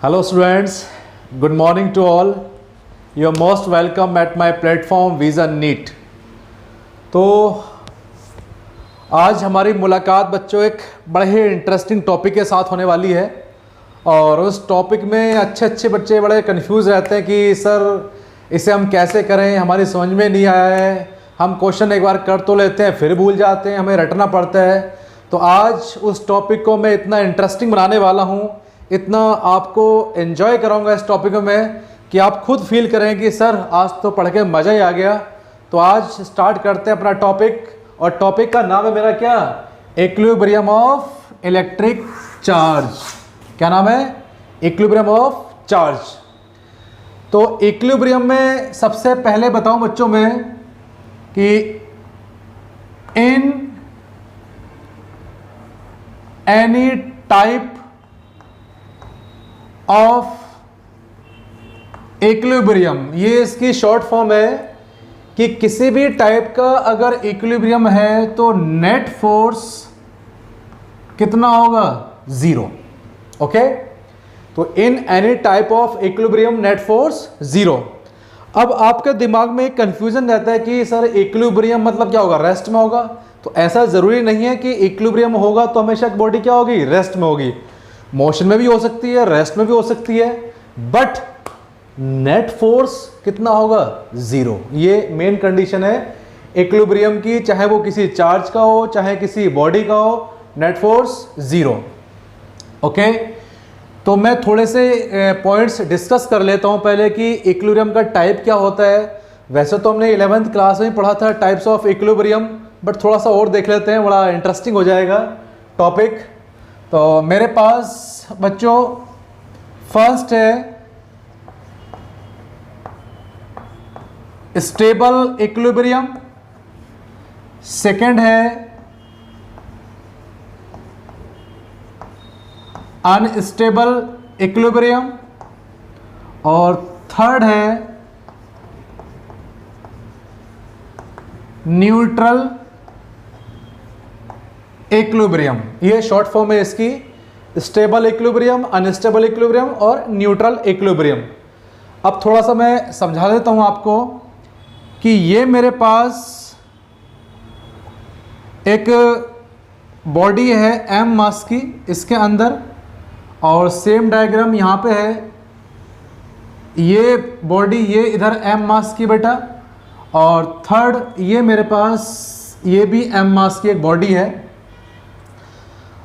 Hello students, good morning to all. You are most welcome at my platform Vision NEET. तो आज हमारी मुलाकात बच्चों एक बड़े ही इंटरेस्टिंग टॉपिक के साथ होने वाली है और उस टॉपिक में अच्छे बच्चे बड़े कंफ्यूज रहते हैं कि सर इसे हम कैसे करें, हमारी समझ में नहीं आया है, हम क्वेश्चन एक बार कर तो लेते हैं फिर भूल जाते हैं, हमें रटना पड़ता है। तो आज उस टॉपिक को मैं इतना इंटरेस्टिंग बनाने वाला हूँ, इतना आपको एंजॉय कराऊंगा इस टॉपिक में कि आप खुद फील करें कि सर आज तो पढ़ के मज़ा ही आ गया। तो आज स्टार्ट करते हैं अपना टॉपिक और टॉपिक का नाम है मेरा क्या, इक्विलिब्रियम ऑफ इलेक्ट्रिक चार्ज। क्या नाम है? Equilibrium of charge. तो इक्विलिब्रियम में सबसे पहले बताऊं बच्चों में कि in any type of equilibrium, ये इसकी शॉर्ट फॉर्म है कि किसी भी टाइप का अगर इक्विलिब्रियम है तो नेट फोर्स कितना होगा? जीरो। ओके, तो in any type of equilibrium net force zero. अब आपके दिमाग में एक कंफ्यूजन रहता है कि सर इक्विलिब्रियम मतलब क्या होगा? रेस्ट में होगा। तो ऐसा जरूरी नहीं है कि इक्विलिब्रियम होगा तो हमेशा बॉडी क्या होगी? रेस्ट में होगी। मोशन में भी हो सकती है, रेस्ट में भी हो सकती है, बट नेट फोर्स कितना होगा? जीरो। ये मेन कंडीशन है इक्विलिब्रियम की, चाहे वो किसी चार्ज का हो चाहे किसी बॉडी का हो, नेट फोर्स जीरो। ओके, तो मैं थोड़े से पॉइंट्स डिस्कस कर लेता हूं पहले कि इक्विलिब्रियम का टाइप क्या होता है। वैसे तो हमने 11th क्लास में पढ़ा था टाइप्स ऑफ इक्विलिब्रियम, बट थोड़ा सा और देख लेते हैं, बड़ा इंटरेस्टिंग हो जाएगा टॉपिक। तो मेरे पास बच्चों फर्स्ट है स्टेबल इक्विलिब्रियम, सेकंड है अनस्टेबल इक्विलिब्रियम और थर्ड है न्यूट्रल इक्विलिब्रियम। ये शॉर्ट फॉर्म है इसकी, स्टेबल इक्विलिब्रियम, अनस्टेबल इक्विलिब्रियम और न्यूट्रल इक्विलिब्रियम। अब थोड़ा सा मैं समझा देता हूं आपको कि ये मेरे पास एक बॉडी है m मास की इसके अंदर, और सेम डायग्राम यहाँ पे है, ये बॉडी ये इधर m मास की बेटा, और थर्ड ये मेरे पास ये भी m मास की एक बॉडी है,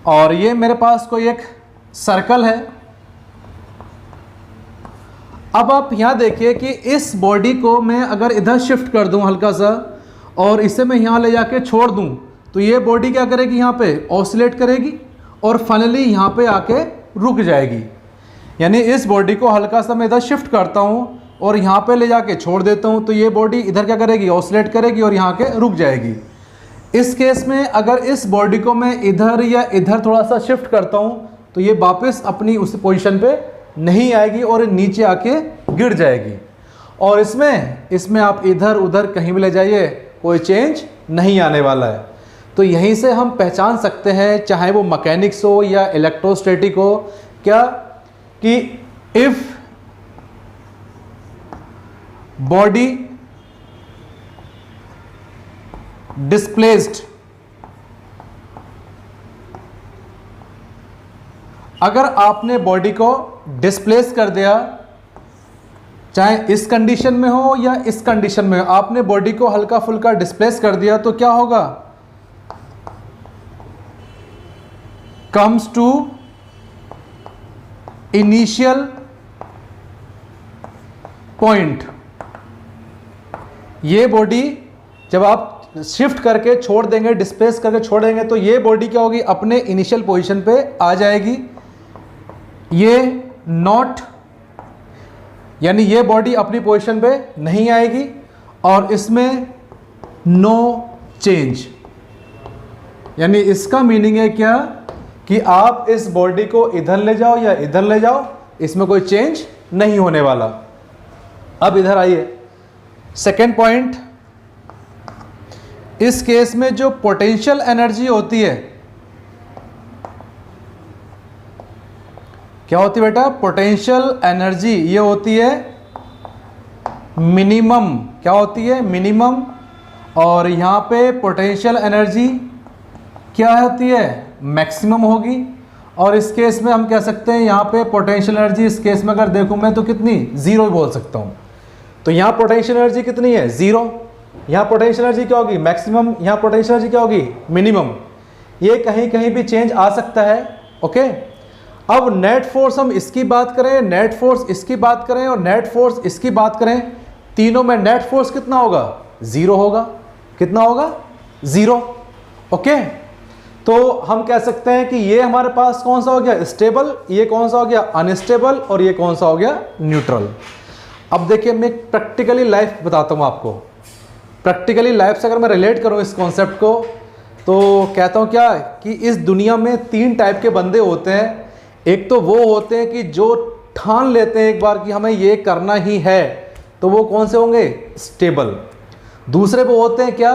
और ये मेरे पास कोई एक सर्कल है। अब आप यहाँ देखिए कि इस बॉडी को मैं अगर इधर शिफ्ट कर दूँ हल्का सा और इसे मैं यहाँ ले जाके छोड़ दूँ तो ये बॉडी क्या करेगी? यहाँ पे ऑसिलेट करेगी और फाइनली यहाँ पे आके रुक जाएगी। यानी इस बॉडी को हल्का सा मैं इधर शिफ्ट करता हूँ और यहाँ पे ले जाके छोड़ देता हूँ तो ये बॉडी इधर क्या करेगी? ऑसिलेट करेगी और यहाँ के रुक जाएगी। इस केस में अगर इस बॉडी को मैं इधर या इधर थोड़ा सा शिफ्ट करता हूँ तो ये वापस अपनी उस पोजीशन पे नहीं आएगी और नीचे आके गिर जाएगी। और इसमें आप इधर उधर कहीं भी ले जाइए कोई चेंज नहीं आने वाला है। तो यहीं से हम पहचान सकते हैं, चाहे वो मैकेनिक्स हो या इलेक्ट्रोस्टैटिक हो, क्या कि इफ बॉडी डिस्प्लेस्ड, अगर आपने बॉडी को डिस्प्लेस कर दिया, चाहे इस कंडीशन में हो या इस कंडीशन में हो, आपने बॉडी को हल्का फुल्का डिस्प्लेस कर दिया तो क्या होगा? Comes to initial point. ये बॉडी जब आप शिफ्ट करके छोड़ देंगे, डिस्प्लेस करके छोड़ देंगे, तो ये बॉडी क्या होगी? अपने इनिशियल पोजीशन पे आ जाएगी। ये नॉट, यानी ये बॉडी अपनी पोजीशन पे नहीं आएगी और इसमें नो चेंज। यानी इसका मीनिंग है क्या कि आप इस बॉडी को इधर ले जाओ या इधर ले जाओ, इसमें कोई चेंज नहीं होने वाला। अब इधर आइए, सेकेंड पॉइंट, इस केस में जो पोटेंशियल एनर्जी होती है, क्या होती है बेटा, पोटेंशियल एनर्जी ये होती है मिनिमम, क्या होती है, मिनिमम। और यहाँ पे पोटेंशियल एनर्जी क्या होती है, मैक्सिमम होगी। और इस केस में हम कह सकते हैं यहाँ पे पोटेंशियल एनर्जी, इस केस में अगर देखूँ मैं तो कितनी, जीरो ही बोल सकता हूँ। तो यहाँ पोटेंशियल एनर्जी कितनी है, जीरो। यहाँ पोटेंशियल एनर्जी क्या होगी, मैक्सिमम। यहाँ पोटेंशियल एनर्जी क्या होगी, मिनिमम। ये कहीं कहीं भी चेंज आ सकता है। ओके, अब नेट फोर्स हम इसकी बात करें, नेट फोर्स इसकी बात करें और नेट फोर्स इसकी बात करें, तीनों में नेट फोर्स कितना होगा, जीरो होगा। कितना होगा, जीरो। ओके, तो हम कह सकते हैं कि ये हमारे पास कौन सा हो गया, स्टेबल, ये कौन सा हो गया, अनस्टेबल, और ये कौन सा हो गया, न्यूट्रल। अब देखिए मैं प्रैक्टिकली लाइफ बताता हूँ आपको। प्रैक्टिकली लाइफ से अगर मैं रिलेट करूँ इस कॉन्सेप्ट को, तो कहता हूँ क्या कि इस दुनिया में तीन टाइप के बंदे होते हैं। एक तो वो होते हैं कि जो ठान लेते हैं एक बार कि हमें ये करना ही है, तो वो कौन से होंगे, स्टेबल। दूसरे वो होते हैं क्या,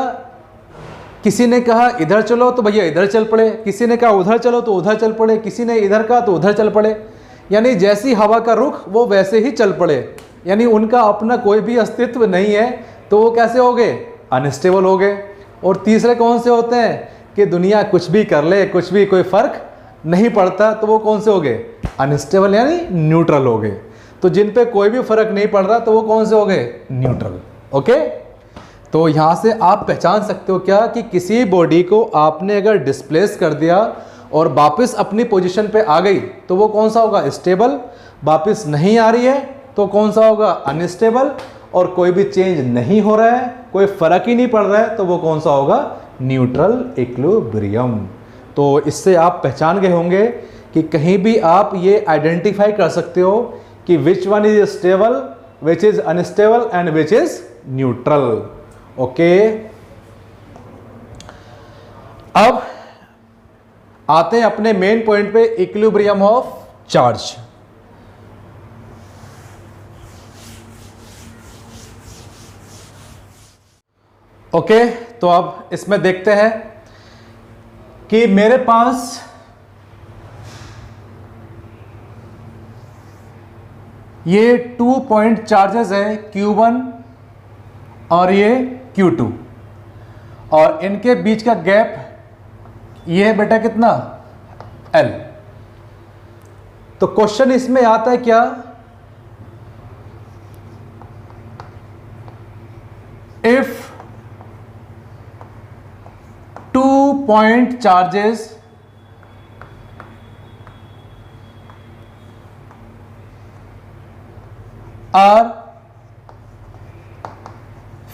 किसी ने कहा इधर चलो तो भैया इधर चल पड़े, किसी ने कहा उधर चलो तो उधर चल पड़े, किसी ने इधर कहा तो उधर चल पड़े, यानी जैसी हवा का रुख वो वैसे ही चल पड़े, यानी उनका अपना कोई भी अस्तित्व नहीं है। तो वो कैसे हो गए, अनस्टेबल हो गए। और तीसरे कौन से होते हैं कि दुनिया कुछ भी कर ले, कुछ भी, कोई फर्क नहीं पड़ता, तो वो कौन से हो गए, अनस्टेबल यानी न्यूट्रल हो गए। तो जिन पे कोई भी फर्क नहीं पड़ रहा तो वो कौन से हो गए, न्यूट्रल। ओके, तो यहाँ से आप पहचान सकते हो क्या कि किसी बॉडी को आपने अगर डिस्प्लेस कर दिया और वापस अपनी पोजीशन पे आ गई तो वो कौन सा होगा, स्टेबल। वापस नहीं आ रही है तो कौन सा होगा, अनस्टेबल। और कोई भी चेंज नहीं हो रहा है, कोई फर्क ही नहीं पड़ रहा है, तो वो कौन सा होगा, न्यूट्रल इक्विलिब्रियम। तो इससे आप पहचान गए होंगे कि कहीं भी आप ये आइडेंटिफाई कर सकते हो कि which one is stable, which is unstable and which is neutral. Okay, अब आते हैं अपने मेन पॉइंट पे, इक्विलिब्रियम ऑफ चार्ज। ओके, तो अब इसमें देखते हैं कि मेरे पास ये 2 पॉइंट चार्जेस है, Q1 और ये Q2, और इनके बीच का गैप ये है बेटा कितना, L। तो क्वेश्चन इसमें आता है क्या, if 2 point charges are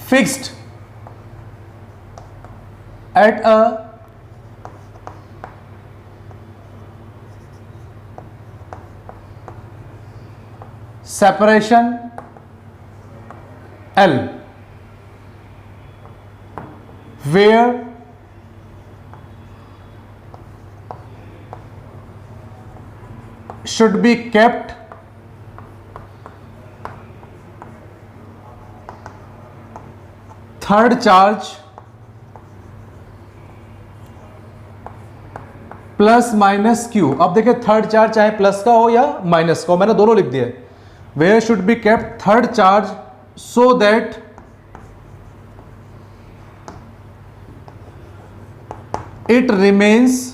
fixed at a separation L, where should be kept third charge plus minus Q। अब देखिए थर्ड चार्ज चाहे प्लस का हो या माइनस का हो, मैंने दोनों लिख दिए। Where should be kept third charge so that it remains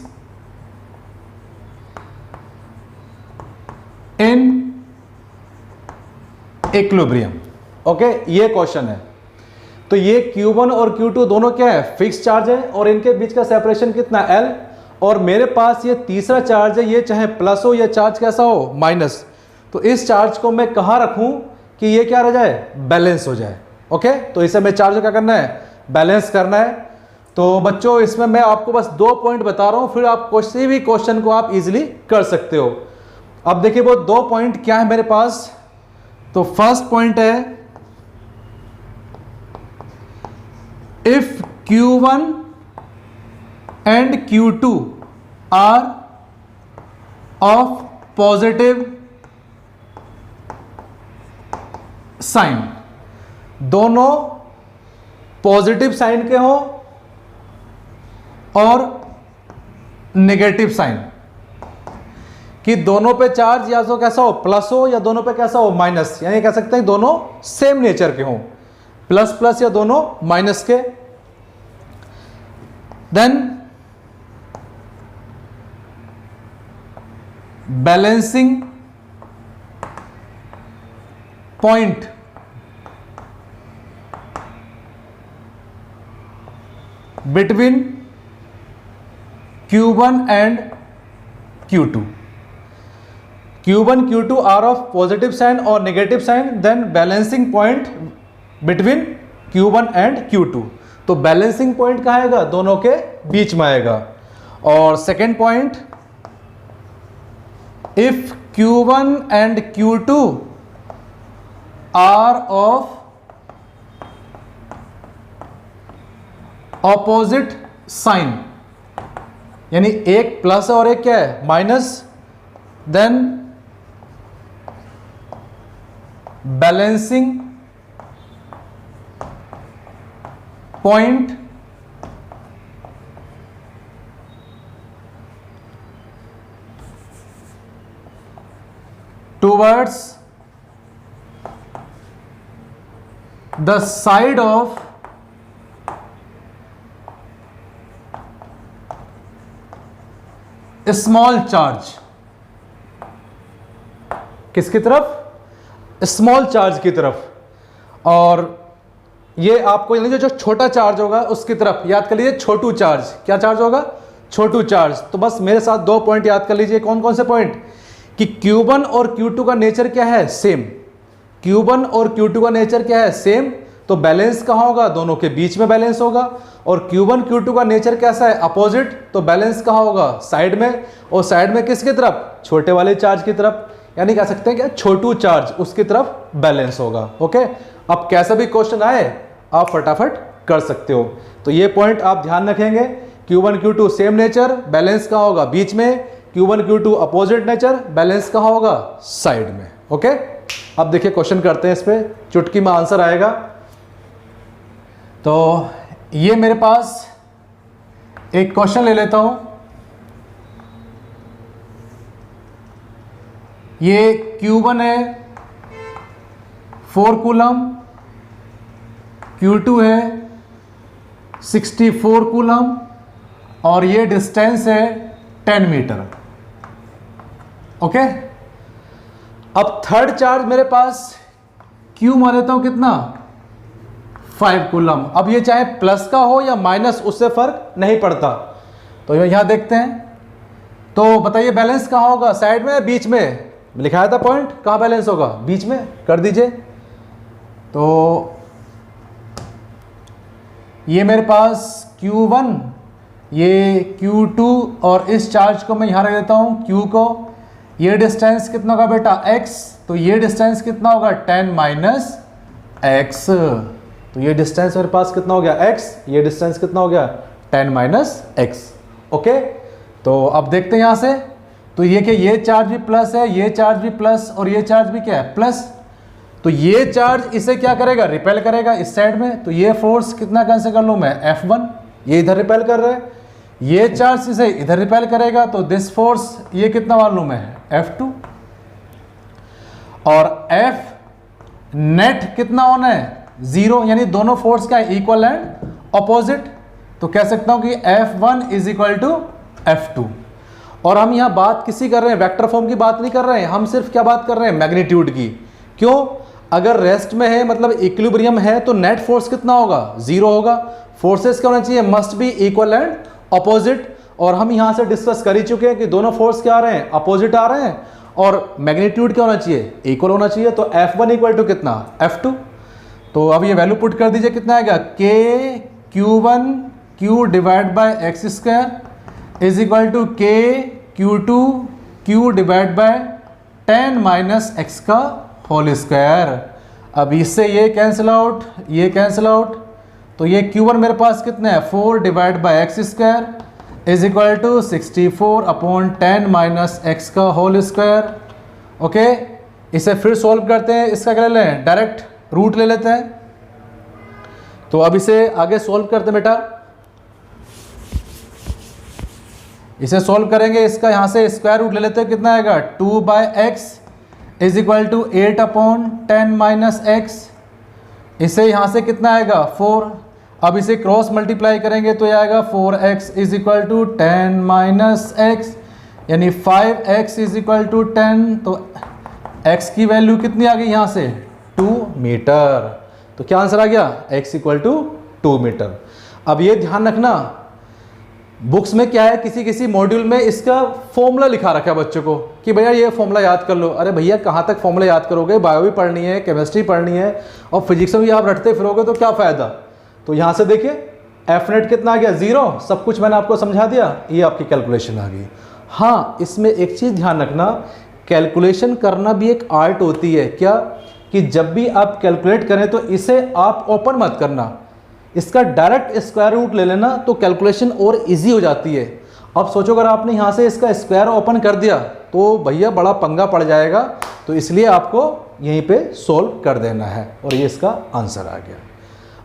in equilibrium. Okay, ये क्वेश्चन है। तो ये Q1 और Q2 दोनों क्या है, फिक्स चार्ज है, और इनके बीच का सेपरेशन कितना, L। और मेरे पास ये तीसरा चार्ज है, ये चाहे प्लस हो या चार्ज कैसा हो, माइनस। तो इस चार्ज को मैं कहाँ रखूं कि ये क्या रह जाए, बैलेंस हो जाए। ओके, तो इसे मैं चार्ज क्या करना है, बैलेंस करना है। तो बच्चों इसमें मैं आपको बस 2 पॉइंट बता रहा हूं, फिर आप किसी भी क्वेश्चन को आप इजीली कर सकते हो। अब देखिए वो 2 पॉइंट क्या है मेरे पास। तो फर्स्ट पॉइंट है, if Q1 and Q2 are of positive sign, दोनों पॉजिटिव साइन के हो और नेगेटिव साइन, कि दोनों पे चार्ज या तो कैसा हो, प्लस हो, या दोनों पे कैसा हो, माइनस, यानी कह सकते हैं दोनों सेम नेचर के हों, प्लस प्लस या दोनों माइनस के। Then balancing point between Q1 and Q2. Q1 Q2 are of positive sign or negative sign, then balancing point between Q1 and Q2. तो बैलेंसिंग पॉइंट कहाँ आएगा, दोनों के बीच में आएगा। और second point, if Q1 and Q2 are of opposite sign, यानी एक प्लस और एक क्या है, minus, then balancing point towards the side of small charge. किसकी तरफ, स्मॉल चार्ज की तरफ। और ये आपको यानी जो छोटा चार्ज होगा उसकी तरफ, याद कर लीजिए छोटू चार्ज। क्या चार्ज होगा, छोटू चार्ज। तो बस मेरे साथ दो पॉइंट याद कर लीजिए। कौन कौन से पॉइंट, कि Q1 और Q2 का नेचर क्या है, सेम। Q1 और Q2 का नेचर क्या है, सेम। तो बैलेंस कहाँ होगा, दोनों के बीच में बैलेंस होगा। और Q1 Q2 का नेचर कैसा है, अपोजिट। तो बैलेंस कहाँ होगा, साइड में। और साइड में किसकी तरफ, छोटे वाले चार्ज की तरफ, यानी कह सकते हैं कि छोटू चार्ज उसकी तरफ बैलेंस होगा। ओके, अब कैसा भी क्वेश्चन आए आप फटाफट कर सकते हो। तो ये पॉइंट आप ध्यान रखेंगे, Q1 Q2 same nature, balance कहाँ होगा, बीच में। Q1 Q2 opposite nature, balance कहाँ होगा, साइड में। ओके, अब देखिए क्वेश्चन करते हैं, इस पे चुटकी में आंसर आएगा। तो ये मेरे पास एक क्वेश्चन ले लेता हूं। ये Q1 है 4 कूलम, Q2 है 64 कूलम, और ये डिस्टेंस है 10 मीटर। ओके, अब थर्ड चार्ज मेरे पास Q मान लेता हूं कितना, 5 कूलम। अब ये चाहे प्लस का हो या माइनस, उससे फर्क नहीं पड़ता। तो यहां देखते हैं, तो बताइए बैलेंस कहां होगा, साइड में, बीच में। लिखाया था पॉइंट, कहां बैलेंस होगा, बीच में। कर दीजिए। तो ये मेरे पास Q1, ये Q2, और इस चार्ज को मैं यहां रख देता हूं, Q को। ये डिस्टेंस कितना होगा बेटा, x। तो ये डिस्टेंस कितना होगा, 10 माइनस x। तो ये डिस्टेंस मेरे पास कितना हो गया, x। ये डिस्टेंस कितना हो गया, 10 माइनस x। ओके, तो अब देखते हैं यहां से। तो ये कि ये चार्ज भी प्लस है, ये चार्ज भी प्लस, और ये चार्ज भी क्या है, प्लस। तो ये चार्ज इसे क्या करेगा, रिपेल करेगा इस साइड में। तो ये फोर्स कितना कैंसिल कर लूं मैं, F1। ये इधर रिपेल कर रहा है। ये चार्ज इसे इधर रिपेल करेगा, तो दिस फोर्स ये कितना मान लूं मैं, F2। और F नेट कितना होना है, 0, यानी दोनों फोर्स का इक्वल एंड अपोजिट। तो कह सकता हूं कि F1 is equal to F2। और हम यहां बात किसी कर रहे हैं, वेक्टर फॉर्म की बात नहीं कर रहे हैं, हम सिर्फ क्या बात कर रहे हैं, मैग्नीट्यूड की। क्यों, अगर रेस्ट में है मतलब इक्विलिब्रियम है, तो नेट फोर्स कितना होगा, 0 होगा। फोर्सेस क्या होना चाहिए, must be equal and opposite. और हम यहां से डिस्कस कर ही चुके हैं कि दोनों फोर्स क्या आ रहे हैं, अपोजिट आ रहे हैं, और मैग्नीट्यूड क्या होना चाहिए, इक्वल होना चाहिए। तो F1 इक्वल टू कितना, F2। तो अब ये वैल्यू पुट कर दीजिए, कितना आएगा, K Q1 Q divide by x square is equal to K Q2 Q divide by 10 minus x का होल स्क्वायर। अब इससे ये कैंसिल आउट, ये कैंसिल आउट। तो ये Q1 मेरे पास कितना है, 4 divide by x square is equal to 64 upon 10 minus x का होल स्क्वायर। ओके, इसे फिर सॉल्व करते हैं। इसका क्या ले लें, डायरेक्ट रूट ले लेते हैं। तो अब इसे आगे सॉल्व करते हैं बेटा। इसे सॉल्व करेंगे, इसका यहाँ से स्क्वायर रूट ले लेते हैं, कितना आएगा 2/x is equal to 8/10 - x। इसे यहाँ से कितना आएगा 4। अब इसे क्रॉस मल्टीप्लाई करेंगे तो ये आएगा 4x is equal to 10 - x, यानी 5x इज इक्वल टू 10। तो x की वैल्यू कितनी आ गई यहाँ से 2 मीटर। तो क्या आंसर आ गया x इक्वल टू 2 मीटर। अब ये ध्यान रखना, बुक्स में क्या है, किसी किसी मॉड्यूल में इसका फॉर्मूला लिखा रखा है बच्चों को कि भैया ये फॉर्मूला याद कर लो। अरे भैया कहाँ तक फॉर्मूला याद करोगे, बायो भी पढ़नी है, केमिस्ट्री पढ़नी है, और फिजिक्स में भी आप रटते फिरोगे तो क्या फ़ायदा। तो यहाँ से देखिए एफ नेट कितना आ गया 0, सब कुछ मैंने आपको समझा दिया, ये आपकी कैलकुलेशन आ गई। हाँ, इसमें एक चीज़ ध्यान रखना, कैलकुलेशन करना भी एक आर्ट होती है। क्या कि जब भी आप कैलकुलेट करें तो इसे आप ओपन मत करना, इसका डायरेक्ट स्क्वायर रूट ले लेना तो कैलकुलेशन और इजी हो जाती है। अब सोचो अगर आपने यहाँ से इसका स्क्वायर ओपन कर दिया तो भैया बड़ा पंगा पड़ जाएगा, तो इसलिए आपको यहीं पे सोल्व कर देना है, और ये इसका आंसर आ गया।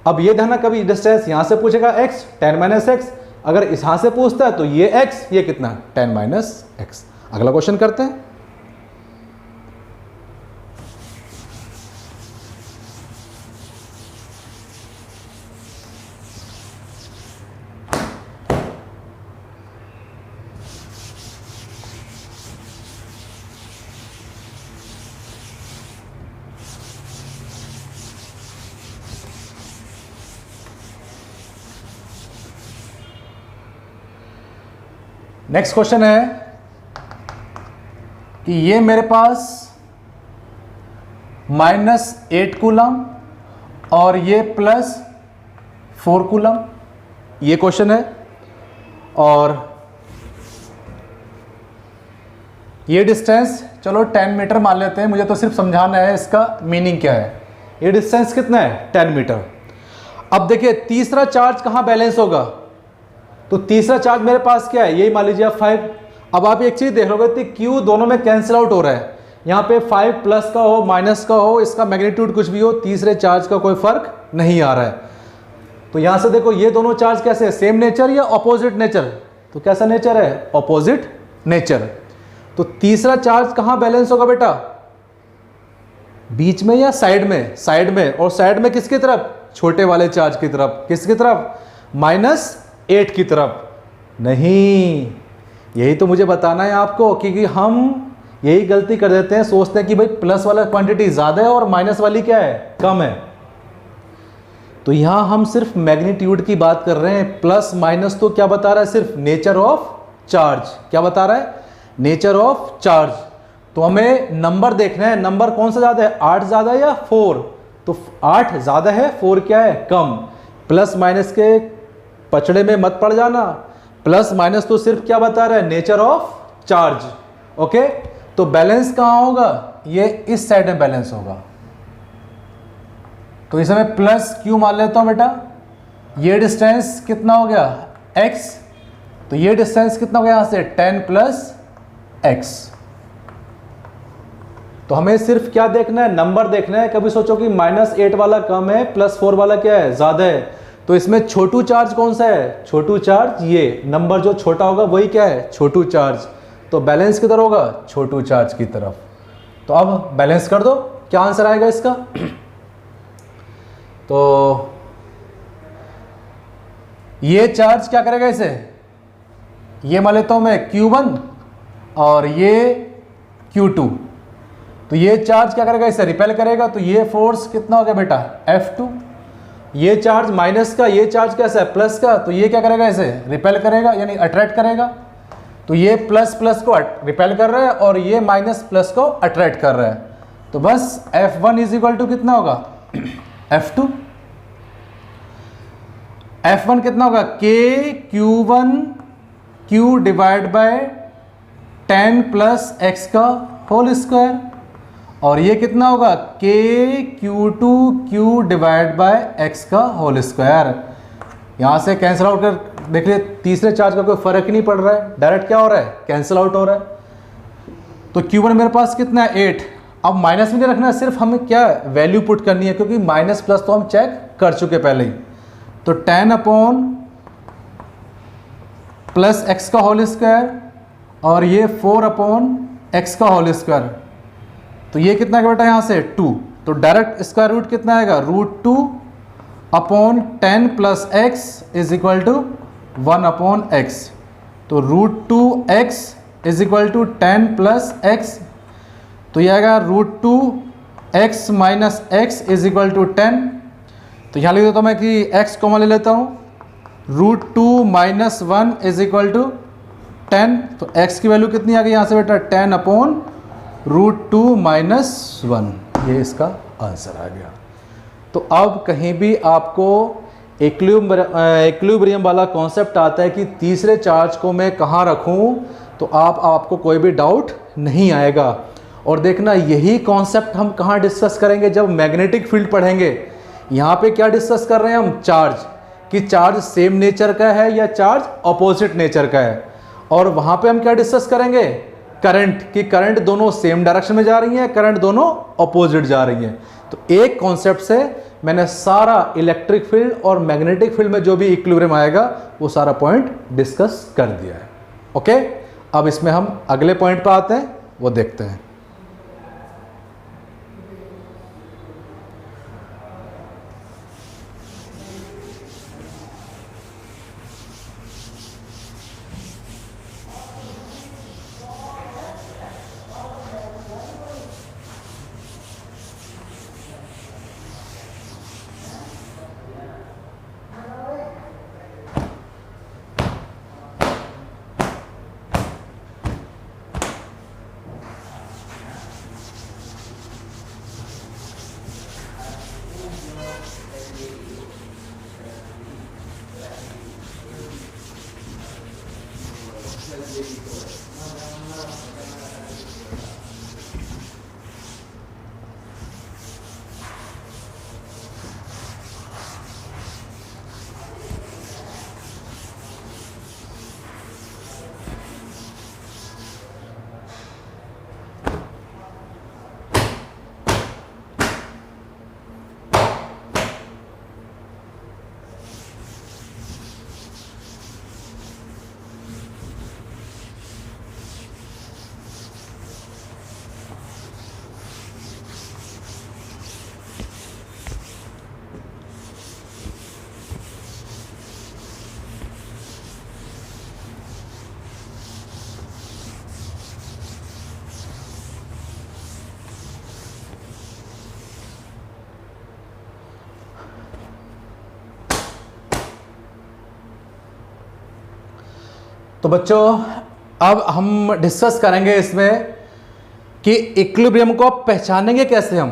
अब ये ध्यान, कभी डिस्टेंस यहाँ से पूछेगा x 10 - x, अगर यहाँ से पूछता है तो ये x, ये कितना 10 - x। अगला क्वेश्चन करते हैं। नेक्स्ट क्वेश्चन है कि ये मेरे पास -8 कूलम और ये +4 कूलम, ये क्वेश्चन है। और ये डिस्टेंस चलो 10 मीटर मान लेते हैं, मुझे तो सिर्फ समझाना है इसका मीनिंग क्या है। ये डिस्टेंस कितना है 10 मीटर। अब देखिए तीसरा चार्ज कहाँ बैलेंस होगा, तो तीसरा चार्ज मेरे पास क्या है, यही मान लीजिए आप 5। अब आप एक चीज देख लोगे तो Q दोनों में कैंसिल आउट हो रहा है, यहाँ पे 5 प्लस का हो माइनस का हो, इसका मैग्नीट्यूड कुछ भी हो, तीसरे चार्ज का कोई फर्क नहीं आ रहा है। तो यहाँ से देखो ये दोनों चार्ज कैसे है, सेम नेचर या ऑपोजिट नेचर, तो कैसा नेचर है ऑपोजिट नेचर। तो तीसरा चार्ज कहाँ बैलेंस होगा बेटा, बीच में या साइड में, साइड में। और साइड में किसकी तरफ, छोटे वाले चार्ज की तरफ। किसकी तरफ, -8 की तरफ। नहीं, यही तो मुझे बताना है आपको, क्योंकि हम यही गलती कर देते हैं, सोचते हैं कि भाई प्लस वाला क्वांटिटी ज़्यादा है और माइनस वाली क्या है कम है। तो यहाँ हम सिर्फ मैग्नीट्यूड की बात कर रहे हैं, प्लस माइनस तो क्या बता रहा है, सिर्फ नेचर ऑफ चार्ज। क्या बता रहा है, नेचर ऑफ चार्ज। तो हमें नंबर देखना है, नंबर कौन सा ज़्यादा है, 8 ज़्यादा है या 4। तो 8 ज़्यादा है, 4 क्या है कम। प्लस माइनस के पचड़े में मत पड़ जाना, प्लस माइनस तो सिर्फ क्या बता रहा है, नेचर ऑफ चार्ज। ओके, तो बैलेंस कहाँ होगा, ये इस साइड में बैलेंस होगा। तो इसे मैं प्लस क्यू मान लेता हूं बेटा। ये डिस्टेंस कितना हो गया x, तो ये डिस्टेंस कितना हो गया यहां से 10 प्लस x। तो हमें सिर्फ क्या देखना है, नंबर देखना है। कभी सोचो कि -8 वाला कम है, +4 वाला क्या है ज्यादा है, तो इसमें छोटू चार्ज कौन सा है, छोटू चार्ज। ये नंबर जो छोटा होगा वही क्या है, छोटू चार्ज। तो बैलेंस किधर होगा, छोटू चार्ज की तरफ। तो अब बैलेंस कर दो, क्या आंसर आएगा इसका। तो ये चार्ज क्या करेगा इसे, ये मान लेता हूं मैं Q1 और ये Q2। तो ये चार्ज क्या करेगा, इसे रिपेल करेगा। तो ये फोर्स कितना हो गया बेटा F2। ये चार्ज माइनस का, ये चार्ज कैसा है प्लस का, तो ये क्या करेगा, इसे रिपेल करेगा यानी अट्रैक्ट करेगा। तो ये प्लस प्लस को रिपेल कर रहा है और ये माइनस प्लस को अट्रैक्ट कर रहा है। तो बस F1 इज इक्वल टू कितना होगा F2। F1 कितना होगा, KQ1 Q divide by 10 plus x का होल स्क्वायर। और ये कितना होगा, KQ2 Q divide bye x का होल स्क्वायर। यहाँ से कैंसिल आउट कर देख लिए, तीसरे चार्ज का कोई फर्क ही नहीं पड़ रहा है, डायरेक्ट क्या हो रहा है, कैंसिल आउट हो रहा है। तो Q1 मेरे पास कितना है 8। अब माइनस में नहीं रखना है, सिर्फ हमें क्या वैल्यू पुट करनी है, क्योंकि माइनस प्लस तो हम चेक कर चुके पहले ही। तो 10 अपॉन प्लस एक्स का होल स्क्वायर और ये 4 अपॉन एक्स का होल स्क्वायर। तो ये कितना का बेटा यहाँ से 2, तो डायरेक्ट इसका रूट कितना आएगा √2 upon 10 plus x is equal to 1 upon x. तो √2x is equal to 10 plus x, तो ये आएगा √2x minus x is equal to 10। तो यहाँ लिख देता हूँ मैं कि x कॉमन ले लेता हूँ, √2 माइनस 1 इज इक्वल टू 10। तो x की वैल्यू कितनी आ गई यहाँ से बेटा 10 अपॉन √2 माइनस 1, ये इसका आंसर आ गया। तो अब कहीं भी आपको इक्विलिब्रियम वाला कॉन्सेप्ट आता है कि तीसरे चार्ज को मैं कहाँ रखूँ, तो आपको कोई भी डाउट नहीं आएगा। और देखना यही कॉन्सेप्ट हम कहाँ डिस्कस करेंगे, जब मैग्नेटिक फील्ड पढ़ेंगे। यहाँ पे क्या डिस्कस कर रहे हैं हम, चार्ज, कि चार्ज सेम नेचर का है या चार्ज अपोजिट नेचर का है। और वहाँ पे हम क्या डिस्कस करेंगे, करंट, कि करंट दोनों सेम डायरेक्शन में जा रही हैं, करंट दोनों अपोजिट जा रही हैं। तो एक कॉन्सेप्ट से मैंने सारा इलेक्ट्रिक फील्ड और मैग्नेटिक फील्ड में जो भी इक्विलिब्रियम आएगा वो सारा पॉइंट डिस्कस कर दिया है। ओके, अब इसमें हम अगले पॉइंट पर आते हैं, वो देखते हैं। तो बच्चों अब हम डिस्कस करेंगे इसमें कि इक्विलिब्रियम को पहचानेंगे कैसे हम,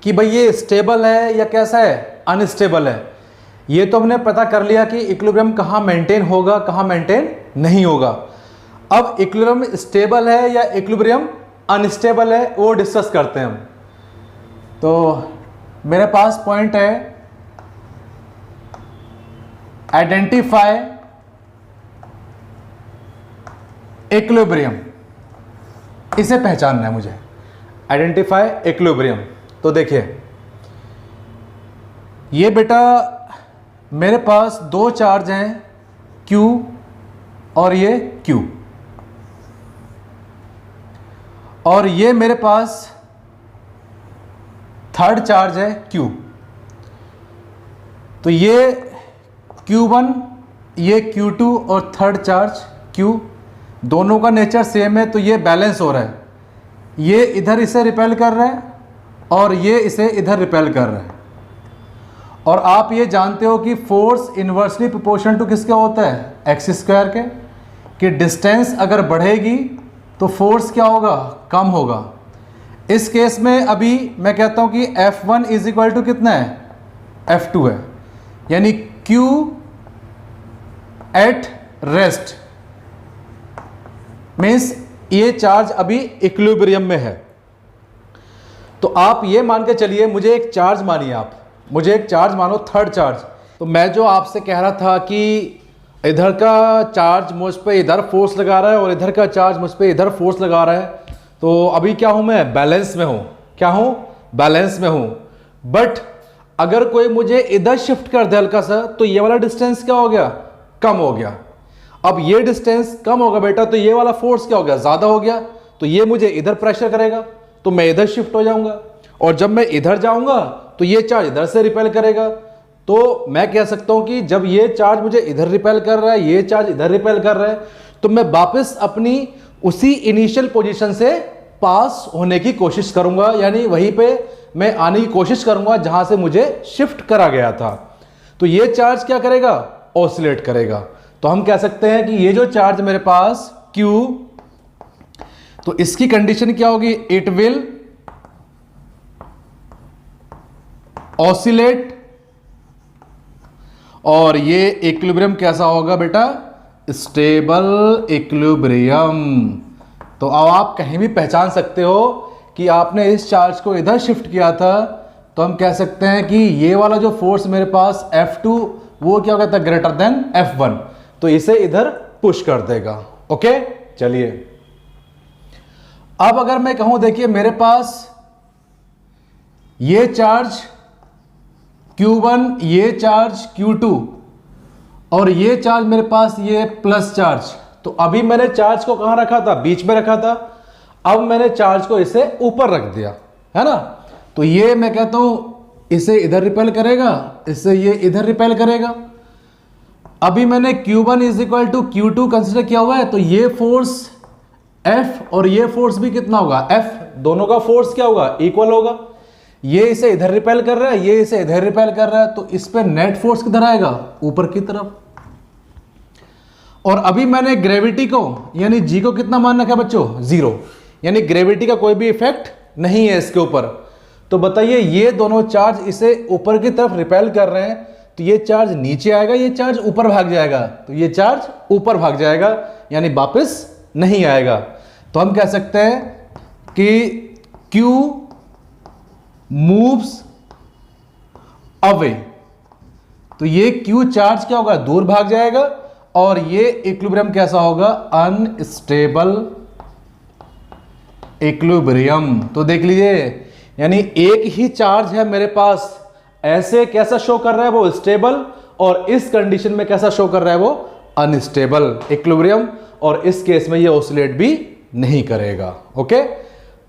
कि भाई ये स्टेबल है या कैसा है, अनस्टेबल है। ये तो हमने पता कर लिया कि इक्विलिब्रियम कहाँ मेंटेन होगा, कहाँ मेंटेन नहीं होगा। अब इक्विलिब्रियम स्टेबल है या इक्विलिब्रियम अनस्टेबल है वो डिस्कस करते हैं हम। तो मेरे पास पॉइंट है आइडेंटिफाई इक्विलिब्रियम, इसे पहचानना है मुझे, आइडेंटिफाई इक्विलिब्रियम। तो देखिए ये बेटा मेरे पास दो चार्ज हैं Q और ये Q, और ये मेरे पास थर्ड चार्ज है Q। तो ये Q1 ये Q2 और थर्ड चार्ज Q, दोनों का नेचर सेम है, तो ये बैलेंस हो रहा है। ये इधर इसे रिपेल कर रहा है और ये इसे इधर रिपेल कर रहा है। और आप ये जानते हो कि फोर्स इन्वर्सली प्रोपोर्शनल टू किसका होता है, एक्स स्क्वायर के, कि डिस्टेंस अगर बढ़ेगी तो फोर्स क्या होगा, कम होगा। इस केस में अभी मैं कहता हूँ कि F1 इज इक्वल टू कितना है, F2 है, यानी Q एट रेस्ट मीन्स ये चार्ज अभी इक्विलिब्रियम में है। तो आप ये मान के चलिए, मुझे एक चार्ज मानिए, आप मुझे एक चार्ज मानो, थर्ड चार्ज। तो मैं जो आपसे कह रहा था कि इधर का चार्ज मुझ पे इधर फोर्स लगा रहा है और इधर का चार्ज मुझ पे इधर फोर्स लगा रहा है, तो अभी क्या हूं मैं, बैलेंस में हूं। क्या हूं, बैलेंस में हूं। बट अगर कोई मुझे इधर शिफ्ट कर दे हल्का सा, तो ये वाला डिस्टेंस क्या हो गया, कम हो गया। अब ये डिस्टेंस कम होगा बेटा, तो ये वाला फोर्स क्या हो गया, ज्यादा हो गया, तो ये मुझे इधर प्रेशर करेगा, तो मैं इधर शिफ्ट हो जाऊंगा, और जब मैं इधर जाऊंगा तो ये चार्ज इधर से रिपेल करेगा। तो मैं कह सकता हूं कि जब ये चार्ज मुझे इधर रिपेल कर रहा है, ये चार्ज इधर रिपेल कर रहा है, तो मैं वापस अपनी उसी इनिशियल पोजीशन से पास होने की कोशिश करूंगा, यानी वहीं पे मैं आने की कोशिश करूंगा जहां से मुझे शिफ्ट करा गया था। तो ये चार्ज क्या करेगा, ऑसिलेट करेगा। तो हम कह सकते हैं कि ये जो चार्ज मेरे पास Q, तो इसकी कंडीशन क्या होगी, इट विल ऑसिलेट, और ये इक्विलिब्रियम कैसा होगा बेटा, स्टेबल इक्विलिब्रियम। तो अब आप कहीं भी पहचान सकते हो कि आपने इस चार्ज को इधर शिफ्ट किया था, तो हम कह सकते हैं कि ये वाला जो फोर्स मेरे पास F2 वो क्या कहता है, ग्रेटर देन F1, तो इसे इधर पुश कर देगा। ओके, चलिए अब अगर मैं कहूं, देखिए मेरे पास ये चार्ज Q1, ये चार्ज Q2, और ये चार्ज मेरे पास ये प्लस चार्ज। तो अभी मैंने चार्ज को कहां रखा था, बीच में रखा था, अब मैंने चार्ज को इसे ऊपर रख दिया, है ना। तो ये मैं कहता हूं इसे इधर रिपेल करेगा, इससे ये इधर रिपेल करेगा। अभी मैंने Q1 is equal to Q2 consider किया हुआ है, तो ये फोर्स F और ये फोर्स भी कितना होगा, F, दोनों का फोर्स क्या होगा, इक्वल होगा। ये इसे इधर रिपेल कर रहा है, ये इसे इधर रिपेल कर रहा है, तो इस पे नेट फोर्स किधर आएगा, ऊपर की तरफ। और अभी मैंने ग्रेविटी को यानी G को कितना मान रखा है बच्चों, 0, यानी ग्रेविटी का कोई भी इफेक्ट नहीं है इसके ऊपर। तो बताइए ये दोनों चार्ज इसे ऊपर की तरफ रिपेल कर रहे हैं, तो ये चार्ज नीचे आएगा, ये चार्ज ऊपर भाग जाएगा, तो ये चार्ज ऊपर भाग जाएगा, यानी वापस नहीं आएगा। तो हम कह सकते हैं कि Q मूव्स अवे, तो ये Q चार्ज क्या होगा, दूर भाग जाएगा, और ये इक्विलिब्रियम कैसा होगा, अनस्टेबल इक्विलिब्रियम। तो देख लीजिए, यानी एक ही चार्ज है मेरे पास, ऐसे कैसा शो कर रहा है वो स्टेबल, और इस कंडीशन में कैसा शो कर रहा है वो अनस्टेबल इक्विलिब्रियम, और इस केस में ये ऑसिलेट भी नहीं करेगा। ओके,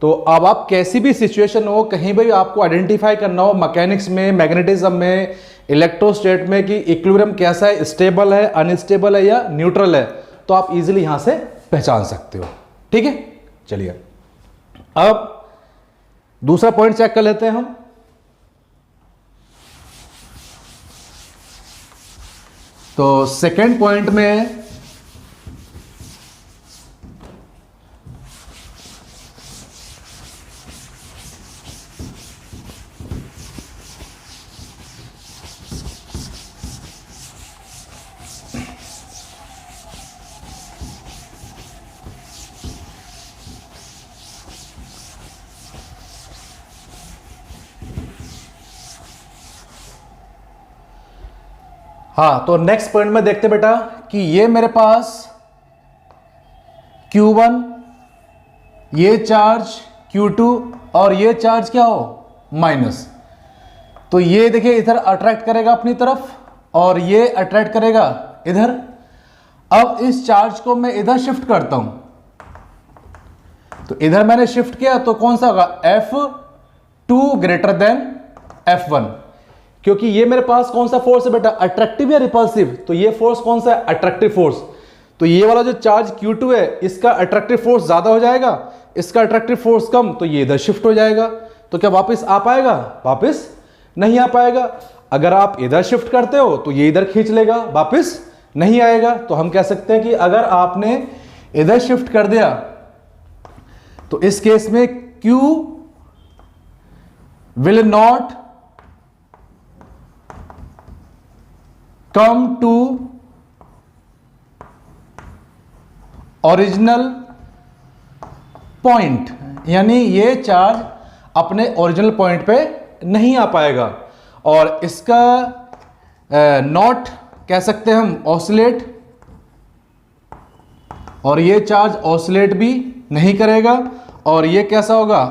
तो अब आप कैसी भी सिचुएशन हो, कहीं भी आपको आइडेंटिफाई करना हो, मैकेनिक्स में, मैग्नेटिज्म में, इलेक्ट्रोस्टेट में, कि इक्विलिब्रियम कैसा है, स्टेबल है, अनस्टेबल है या न्यूट्रल है, तो आप इजीली यहां से पहचान सकते हो। ठीक है, चलिए अब दूसरा पॉइंट चेक कर लेते हैं हम। तो सेकेंड पॉइंट में हाँ, तो नेक्स्ट पॉइंट में देखते बेटा कि ये मेरे पास Q1, ये चार्ज Q2, और ये चार्ज क्या हो, माइनस। तो ये देखिए इधर अट्रैक्ट करेगा अपनी तरफ, और ये अट्रैक्ट करेगा इधर। अब इस चार्ज को मैं इधर शिफ्ट करता हूं, तो इधर मैंने शिफ्ट किया, तो कौन सा होगा, F2 ग्रेटर देन F1, क्योंकि ये मेरे पास कौन सा फोर्स है बेटा, अट्रैक्टिव या रिपल्सिव, तो ये फोर्स कौन सा है, अट्रैक्टिव फोर्स। तो ये वाला जो चार्ज Q2 है, इसका अट्रैक्टिव फोर्स ज्यादा हो जाएगा, इसका अट्रैक्टिव फोर्स कम, तो ये इधर शिफ्ट हो जाएगा। तो क्या वापस आ पाएगा, वापस नहीं आ पाएगा। अगर आप इधर शिफ्ट करते हो तो ये इधर खींच लेगा, वापस नहीं आएगा। तो हम कह सकते हैं कि अगर आपने इधर शिफ्ट कर दिया, तो इस केस में Q will not come to original point, यानी ये चार्ज अपने ओरिजिनल पॉइंट पे नहीं आ पाएगा, और इसका नॉट कह सकते हैं हम ऑसिलेट, और ये चार्ज ऑसिलेट भी नहीं करेगा, और ये कैसा होगा,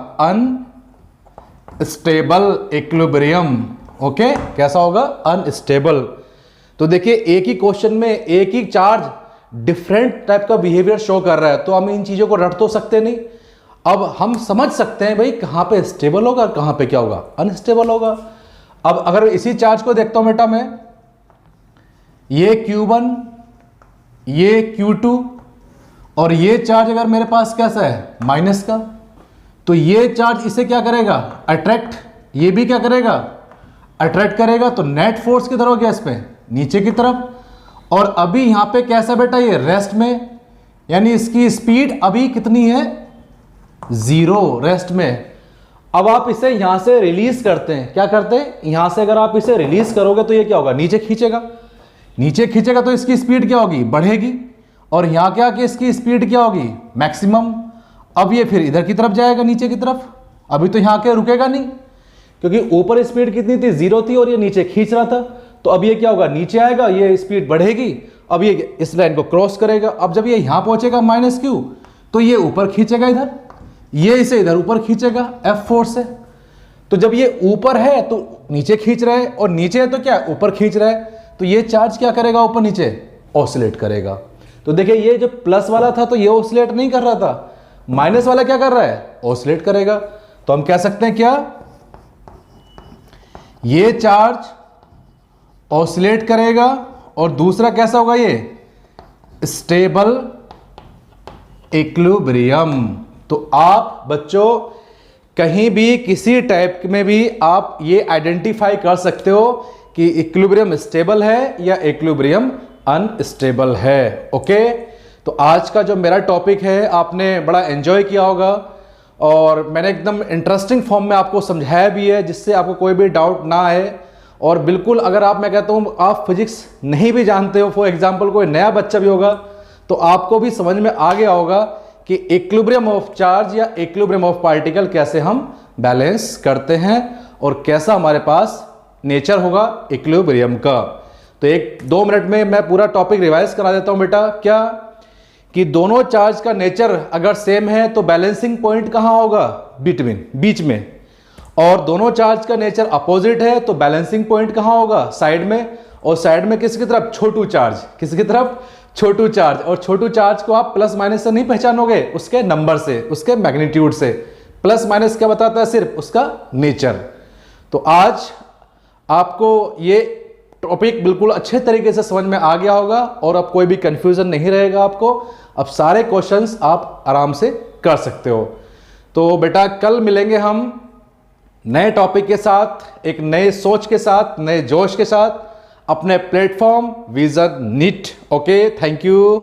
अनस्टेबल इक्विलिब्रियम। कैसा होगा, अनस्टेबल। तो देखिए एक ही क्वेश्चन में एक ही चार्ज डिफरेंट टाइप का बिहेवियर शो कर रहा है, तो हम इन चीज़ों को रट तो सकते नहीं। अब हम समझ सकते हैं भाई कहाँ पे स्टेबल होगा और कहाँ पे क्या होगा, अनस्टेबल होगा। अब अगर इसी चार्ज को देखता हूं बेटा मैं, ये Q1, ये Q2 और ये चार्ज अगर मेरे पास कैसा है, माइनस का, तो ये चार्ज इसे क्या करेगा, अट्रैक्ट, ये भी क्या करेगा, अट्रैक्ट करेगा। तो नेट फोर्स किधर हो गया इस पे, नीचे की तरफ। और अभी यहां पे कैसा बेटा, ये रेस्ट में, यानी इसकी स्पीड अभी कितनी है, 0, रेस्ट में। अब आप इसे यहां से रिलीज करते हैं, क्या करते हैं, यहां से अगर आप इसे रिलीज करोगे तो ये क्या होगा, नीचे खींचेगा, नीचे खींचेगा तो इसकी स्पीड क्या होगी, बढ़ेगी। और यहां क्या कि इसकी स्पीड क्या होगी, मैक्सिमम। अब ये फिर इधर की तरफ जाएगा, नीचे की तरफ। अभी तो यहां के रुकेगा नहीं, क्योंकि ऊपर स्पीड कितनी थी, 0 थी, और ये नीचे खींच रहा था। तो अब ये क्या होगा, नीचे आएगा, ये स्पीड बढ़ेगी। अब ये इस लाइन को क्रॉस करेगा। अब जब ये यहां पहुंचेगा -Q, तो ये ऊपर खींचेगा इधर, ये इसे इधर ऊपर खींचेगा F फोर्स से। तो जब ये ऊपर है तो नीचे खींच रहा है, और नीचे है तो क्या, ऊपर खींच रहा है। तो ये चार्ज क्या करेगा, ऊपर नीचे ऑसिलेट करेगा। तो देखिए ये जो प्लस वाला था तो ये ऑसिलेट नहीं कर रहा था, माइनस वाला क्या कर रहा है, ऑसिलेट करेगा। तो हम कह सकते हैं क्या, ये चार्ज ऑसिलेट करेगा, और दूसरा कैसा होगा, ये स्टेबल इक्विलिब्रियम। तो आप बच्चों कहीं भी किसी टाइप में भी आप ये आइडेंटिफाई कर सकते हो कि इक्विलिब्रियम स्टेबल है या इक्विलिब्रियम अनस्टेबल है। ओके, तो आज का जो मेरा टॉपिक है आपने बड़ा एंजॉय किया होगा, और मैंने एकदम इंटरेस्टिंग फॉर्म में आपको समझाया भी है, जिससे आपको कोई भी डाउट ना आए। और बिल्कुल अगर आप, मैं कहता हूँ आप फिजिक्स नहीं भी जानते हो, फॉर एग्जांपल कोई नया बच्चा भी होगा, तो आपको भी समझ में आ गया होगा कि इक्विलिब्रियम ऑफ चार्ज या इक्विलिब्रियम ऑफ पार्टिकल कैसे हम बैलेंस करते हैं, और कैसा हमारे पास नेचर होगा इक्विलिब्रियम का। तो 1-2 मिनट में मैं पूरा टॉपिक रिवाइज करा देता हूं बेटा। क्या कि दोनों चार्ज का नेचर अगर सेम है तो बैलेंसिंग पॉइंट कहां होगा, बिटवीन, बीच में। और दोनों चार्ज का नेचर अपोजिट है तो बैलेंसिंग पॉइंट कहां होगा, साइड में। और साइड में किसकी तरफ, छोटू चार्ज, किसकी तरफ, छोटू चार्ज। और छोटू चार्ज को आप प्लस माइनस से नहीं पहचानोगे, उसके नंबर से, उसके मैग्नीट्यूड से। प्लस माइनस क्या बताता है, सिर्फ उसका नेचर। तो आज आपको ये टॉपिक बिल्कुल अच्छे तरीके से समझ में आ गया होगा, और अब कोई भी कंफ्यूजन नहीं रहेगा आपको। अब सारे क्वेश्चंस आप आराम से कर सकते हो। तो बेटा कल मिलेंगे हम नए टॉपिक के साथ, एक नए सोच के साथ, नए जोश के साथ, अपने platform Vision NEET. Okay, thank you.